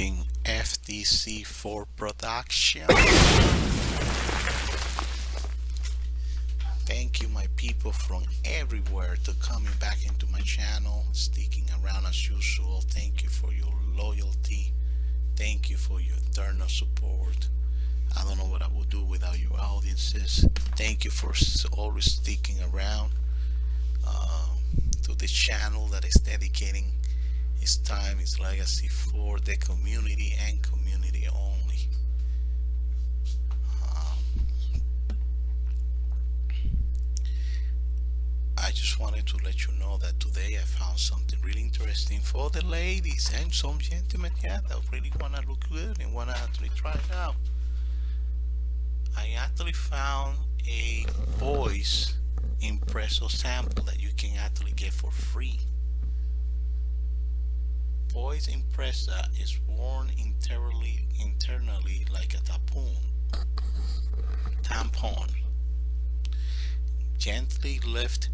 watching FTC4 production. Thank you, my people from everywhere, to coming back into my channel, sticking around as usual. Thank you for your loyalty. Thank you for your eternal support. I don't know what I would do without your audiences. Thank you for always sticking around to this channel that is dedicating its time, its legacy for the community and community only. I just wanted to let you know that today I found something really interesting for the ladies and some gentlemen, that really want to look good and want to actually try it out. I actually found a Poise impresso sample that you can actually get for free. Poise impressa is worn internally like a tampon. Gently lift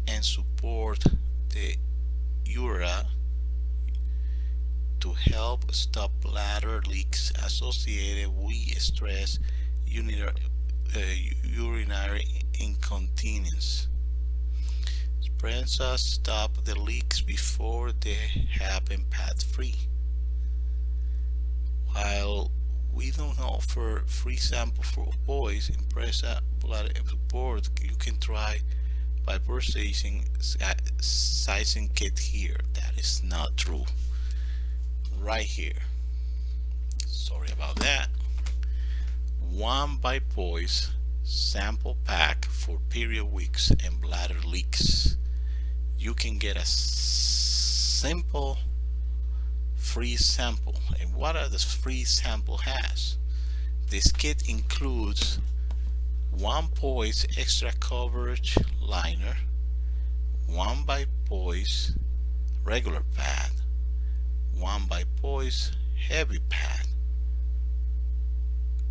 and support the urethra to help stop bladder leaks associated with stress, urinary incontinence. Impressa stop the leaks before they happen pad-free. While we don't offer free sample for Poise Impressa bladder support, you can try by purchasing sizing kit here. That is not true. Right here. Sorry about that. One by Poise sample pack for period weeks and bladder leaks. You can get a simple free sample. And what are the free sample has? This kit includes one Poise extra coverage liner, one by Poise regular pad, one by Poise heavy pad,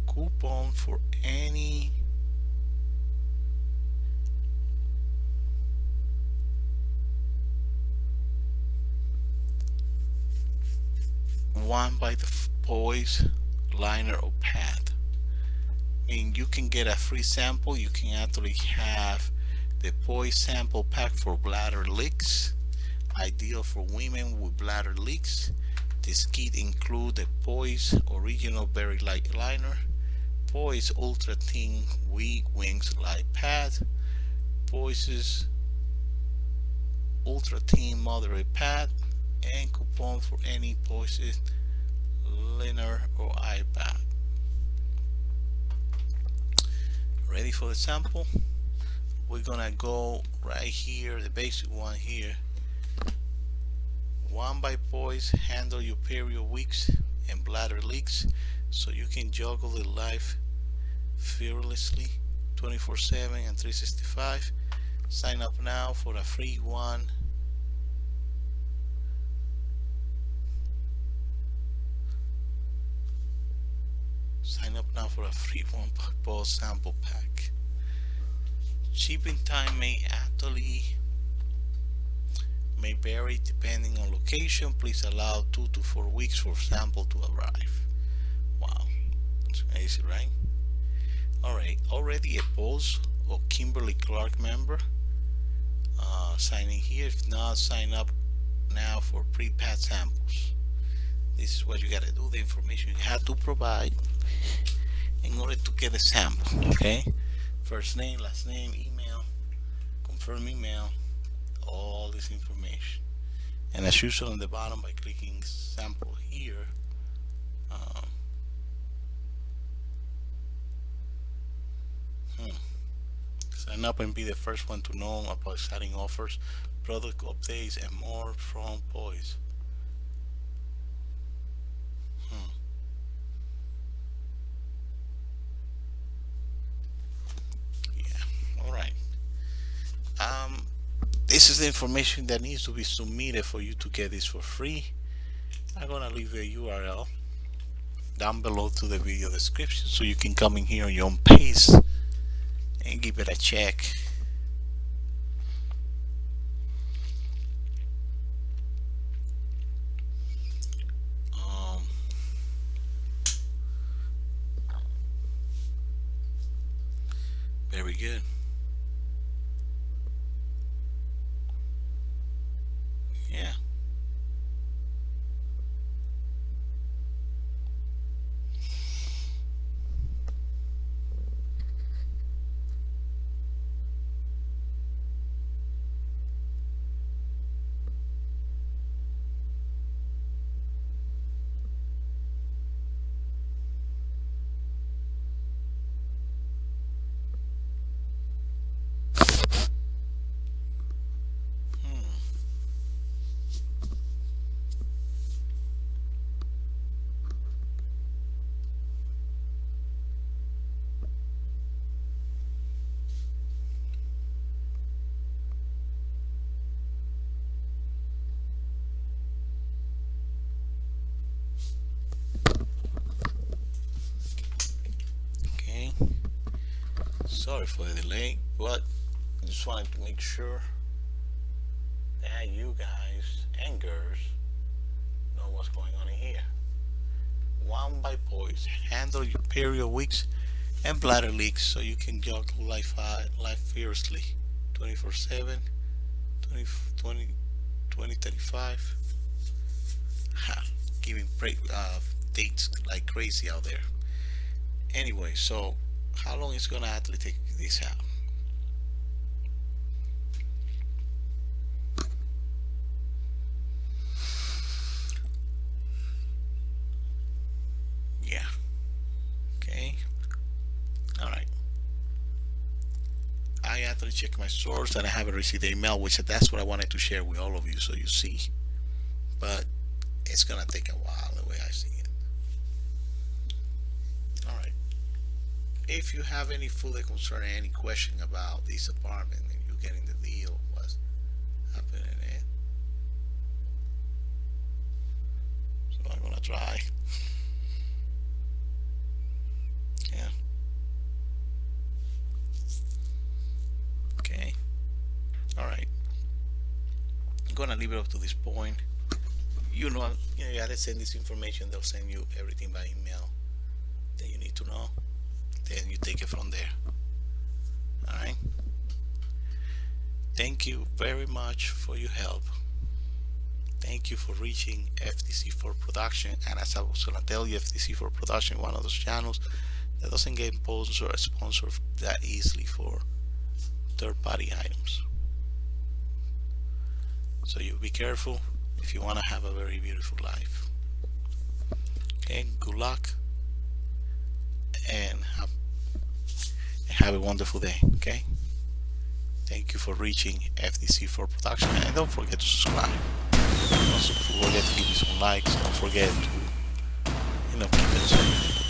coupon for any one by the Poise liner or pad. And you can get a free sample. You can actually have the Poise sample pack for bladder leaks, ideal for women with bladder leaks. This kit includes the Poise original very light liner, Poise ultra thin weak wings light pad, Poise's ultra thin moderate pad, and coupon for any Poise liner or iPad. Ready for the sample? We're gonna go right here, the basic one here. One by Poise, handle your period weeks and bladder leaks so you can juggle the life fearlessly 24/7 and 365. Sign up now for a free one. Sign up now for a free one Poise sample pack. Shipping time may vary depending on location. Please allow 2 to 4 weeks for sample to arrive. Wow, that's amazing, right? Alright, already a Poise or Kimberly Clark member, signing here. If not, sign up now for pre-pad samples. This is what you gotta do, the information you have to provide in order to get a sample. Okay, first name, last name, email, confirm email, all this information. And as usual on the bottom, by clicking sample here, sign up and be the first one to know about exciting offers, product updates, and more from Poise. This is the information that needs to be submitted for you to get this for free. I'm gonna leave the URL down below to the video description so you can come in here on your own pace and give it a check. Very good. Yeah. Hmm. Okay. Sorry for the delay, but I just wanted to make sure that you guys and girls know what's going on in here. One by Poise. Handle your period weeks and bladder leaks so you can juggle life fiercely. 24/7, 20, 20, 2035. Ha, giving dates like crazy out there. Anyway, so how long is gonna actually take this out? Yeah. Okay. All right. I actually check my source and I haven't received the email, which that's what I wanted to share with all of you so you see. But it's gonna take a while the way I see it. All right. If you have any further concern, any question about this apartment, if you're getting the deal, what's happening in it, so I'm gonna try. Yeah. Okay. All right. I'm gonna leave it up to this point. You gotta send this information. They'll send you everything by email that you need to know. Then you take it from there. All right. Thank you very much for your help. Thank you for reaching FTC4 Production. And as I was gonna tell you, FTC4 Production, one of those channels that doesn't get sponsored that easily for third-party items. So you be careful if you want to have a very beautiful life. Okay, good luck and have a wonderful day. Okay, thank you for reaching FTC4 Production, and don't forget to subscribe. Don't forget to give me some likes. Don't forget to keep it safe.